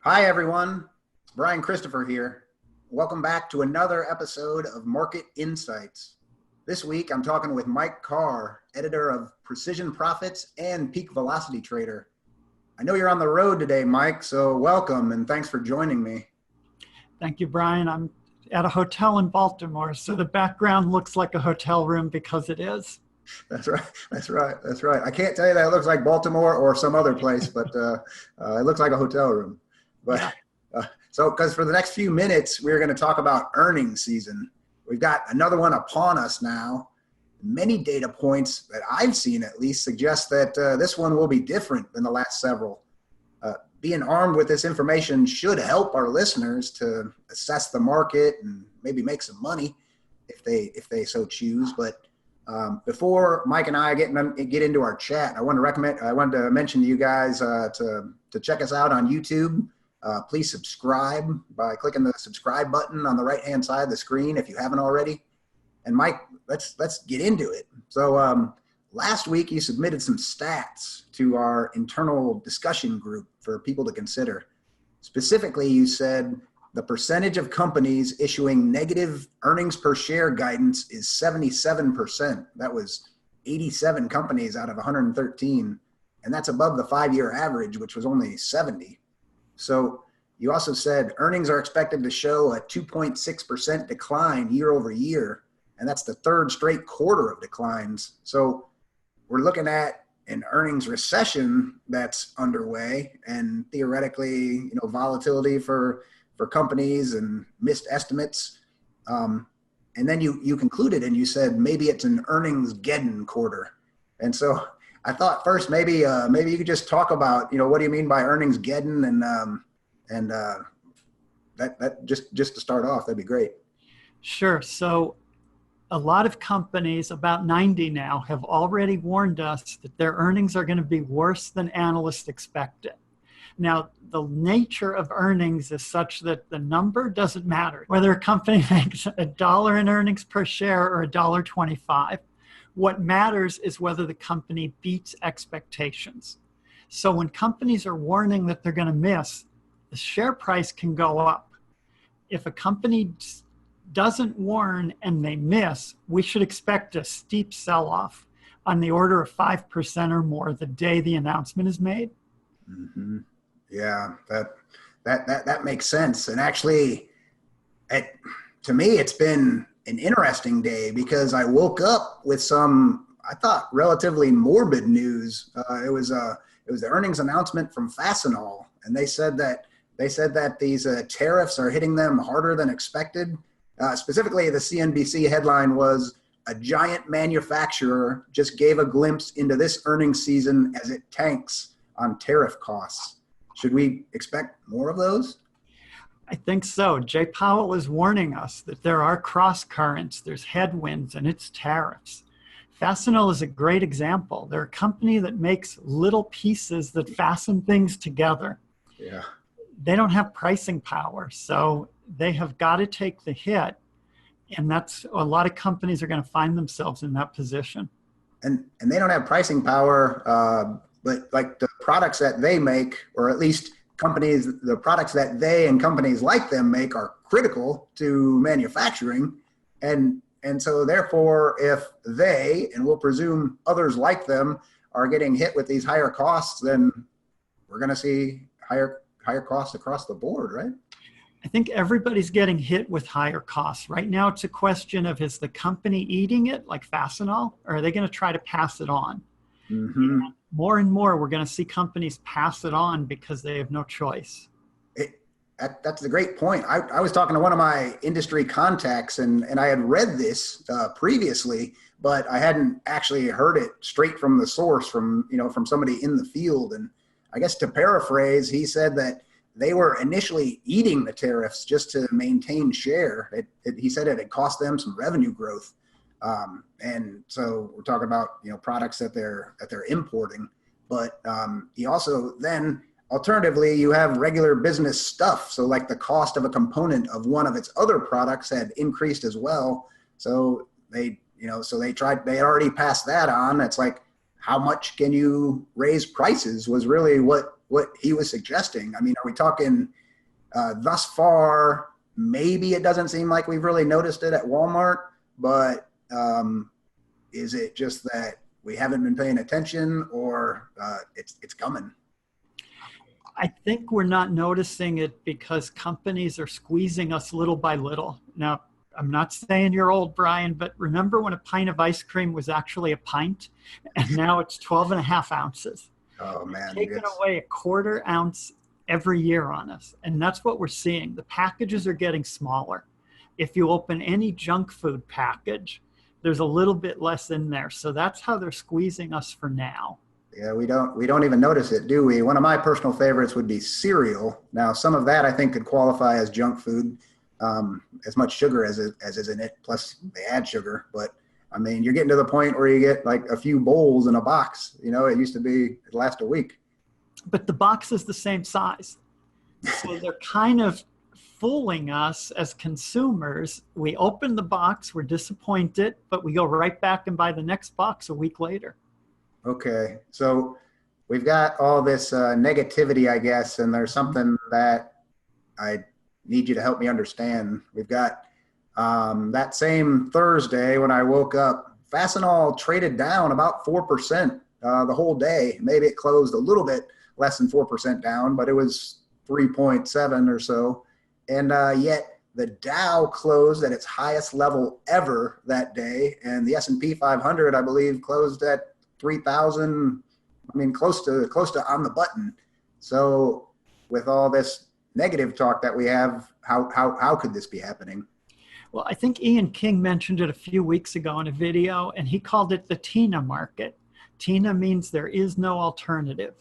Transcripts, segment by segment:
Hi, everyone. Brian Christopher here. Welcome back to another episode of Market Insights. This week, I'm talking with Mike Carr, editor of Precision Profits and Peak Velocity Trader. I know you're on the road today, Mike, so welcome and thanks for joining me. Thank you, Brian. I'm at a hotel in Baltimore, so the background looks like a hotel room because it is. That's right. That's right. That's right. I can't tell you that it looks like Baltimore or some other place, but it looks like a hotel room. But Yeah. because for the next few minutes, we're going to talk about earnings season. We've got another one upon us now. Many data points that I've seen at least suggest that this one will be different than the last several. Being armed with this information should help our listeners to assess the market and maybe make some money if they so choose. But before Mike and I get into our chat, I wanted to mention to you guys to check us out on YouTube. Please subscribe by clicking the subscribe button on the right-hand side of the screen if you haven't already. And Mike, let's get into it. So last week you submitted some stats to our internal discussion group for people to consider. Specifically, you said the percentage of companies issuing negative earnings per share guidance is 77%. That was 87 companies out of 113. And that's above the 5-year average, which was only 70. So you also said earnings are expected to show a 2.6% decline year over year. And that's the third straight quarter of declines. So we're looking at an earnings recession that's underway, and theoretically, volatility for companies and missed estimates. And then you concluded and you said maybe it's an Earnings-Geddon quarter. And so I thought first maybe you could just talk about what do you mean by Earnings-Geddon, and that just to start off, that'd be great. Sure. So a lot of companies, about 90 now, have already warned us that their earnings are going to be worse than analysts expected. Now, the nature of earnings is such that the number doesn't matter. Whether a company makes $1 in earnings per share or $1.25, what matters is whether the company beats expectations. So when companies are warning that they're going to miss, the share price can go up. If a company doesn't warn and they miss, we should expect a steep sell-off on the order of 5% or more the day the announcement is made. Mm-hmm. Yeah, that makes sense. And actually, to me, it's been an interesting day because I woke up with some, I thought, relatively morbid news. It was the earnings announcement from Fastenal, and they said that these tariffs are hitting them harder than expected. Specifically, the CNBC headline was, "A giant manufacturer just gave a glimpse into this earnings season as it tanks on tariff costs." Should we expect more of those? I think so. Jay Powell is warning us that there are crosscurrents, there's headwinds, and it's tariffs. Fastenal is a great example. They're a company that makes little pieces that fasten things together. Yeah. They don't have pricing power, so they have got to take the hit. And that's a lot of companies are going to find themselves in that position. And they don't have pricing power, but like the products that they make, or at least the products that they and companies like them make are critical to manufacturing. And so therefore, if they, and we'll presume others like them, are getting hit with these higher costs, then we're going to see higher costs across the board, right? I think everybody's getting hit with higher costs. Right now, it's a question of, is the company eating it like Fastenal, or are they going to try to pass it on? Mm-hmm. More and more, we're going to see companies pass it on because they have no choice. That's a great point. I was talking to one of my industry contacts, and I had read this previously, but I hadn't actually heard it straight from the source, from somebody in the field. And I guess to paraphrase, he said that they were initially eating the tariffs just to maintain share. He said it had cost them some revenue growth. And so we're talking about, products that they're importing, but he also then alternatively, you have regular business stuff. So like the cost of a component of one of its other products had increased as well. So they already passed that on. It's like, how much can you raise prices was really what what he was suggesting. I mean, are we talking thus far, maybe it doesn't seem like we've really noticed it at Walmart, but is it just that we haven't been paying attention, or it's coming? I think we're not noticing it because companies are squeezing us little by little. Now, I'm not saying you're old, Brian, but remember when a pint of ice cream was actually a pint, and now it's 12 and a half ounces. Oh, man. Taking away a quarter ounce every year on us. And that's what we're seeing. The packages are getting smaller. If you open any junk food package, there's a little bit less in there. So that's how they're squeezing us for now. Yeah, we don't even notice it, do we? One of my personal favorites would be cereal. Now, some of that I think could qualify as junk food, as much sugar as is in it, plus they add sugar. But I mean, you're getting to the point where you get like a few bowls in a box. You know, it used to be, it last a week. But the box is the same size. So they're kind of fooling us as consumers. We open the box, we're disappointed, but we go right back and buy the next box a week later. Okay, so we've got all this negativity, I guess, and there's something that I need you to help me understand. We've got that same Thursday when I woke up, Fastenal traded down about 4% the whole day. Maybe it closed a little bit less than 4% down, but it was 3.7 or so. And yet the Dow closed at its highest level ever that day, and the S&P 500, I believe, closed at 3,000. I mean, close to on the button. So with all this negative talk that we have, how could this be happening? Well, I think Ian King mentioned it a few weeks ago in a video, and he called it the TINA market. TINA means there is no alternative.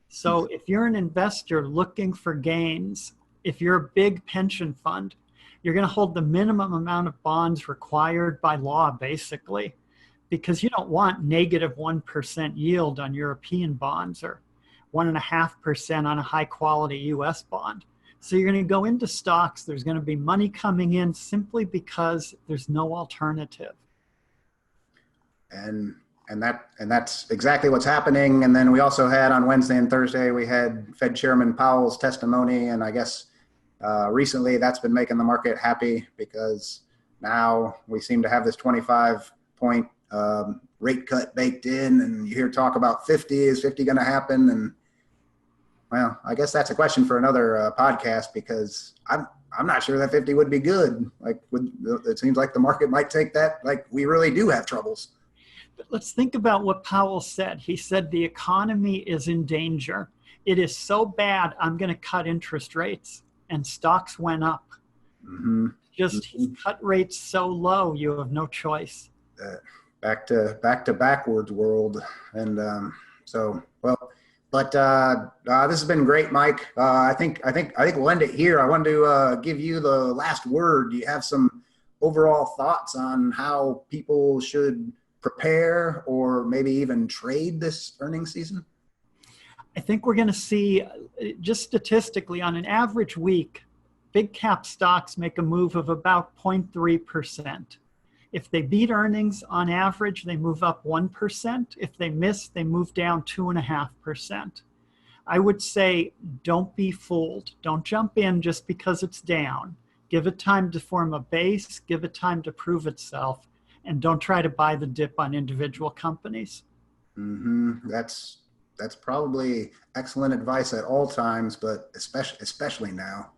So if you're an investor looking for gains, if you're a big pension fund, you're going to hold the minimum amount of bonds required by law, basically, because you don't want negative 1% yield on European bonds or 1.5% on a high quality US bond. So you're going to go into stocks. There's going to be money coming in simply because there's no alternative. And that's exactly what's happening. And then we also had on Wednesday and Thursday, we had Fed Chairman Powell's testimony. And I guess recently that's been making the market happy because now we seem to have this 25-point rate cut baked in. And you hear talk about 50. Is 50 going to happen? And well, I guess that's a question for another podcast because I'm not sure that 50 would be good. Like, it seems like the market might take that. Like, we really do have troubles. But let's think about what Powell said. He said the economy is in danger. It is so bad, I'm going to cut interest rates. And stocks went up. Mm-hmm. Just he cut rates so low, you have no choice. Back to backwards world. And so, well. But this has been great, Mike. I think we'll end it here. I wanted to give you the last word. Do you have some overall thoughts on how people should prepare or maybe even trade this earnings season? I think we're going to see, just statistically, on an average week, big cap stocks make a move of about 0.3%. If they beat earnings, on average, they move up 1%. If they miss, they move down 2.5%. I would say don't be fooled. Don't jump in just because it's down. Give it time to form a base, give it time to prove itself, and don't try to buy the dip on individual companies. Mm-hmm. That's probably excellent advice at all times, but especially now.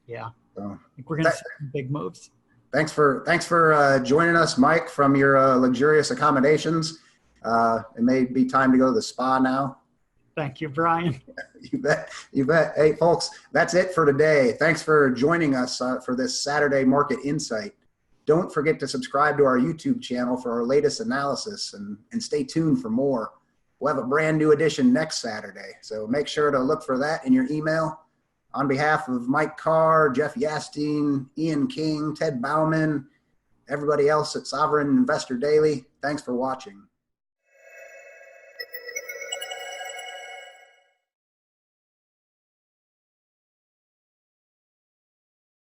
Yeah. So, I think we're going to see some big moves. Thanks for joining us, Mike, from your luxurious accommodations. It may be time to go to the spa now. Thank you, Brian. You bet. Hey, folks, that's it for today. Thanks for joining us for this Saturday Market Insight. Don't forget to subscribe to our YouTube channel for our latest analysis and stay tuned for more. We'll have a brand new edition next Saturday, so make sure to look for that in your email. On behalf of Mike Carr, Jeff Yasteen, Ian King, Ted Bauman, everybody else at Sovereign Investor Daily, thanks for watching.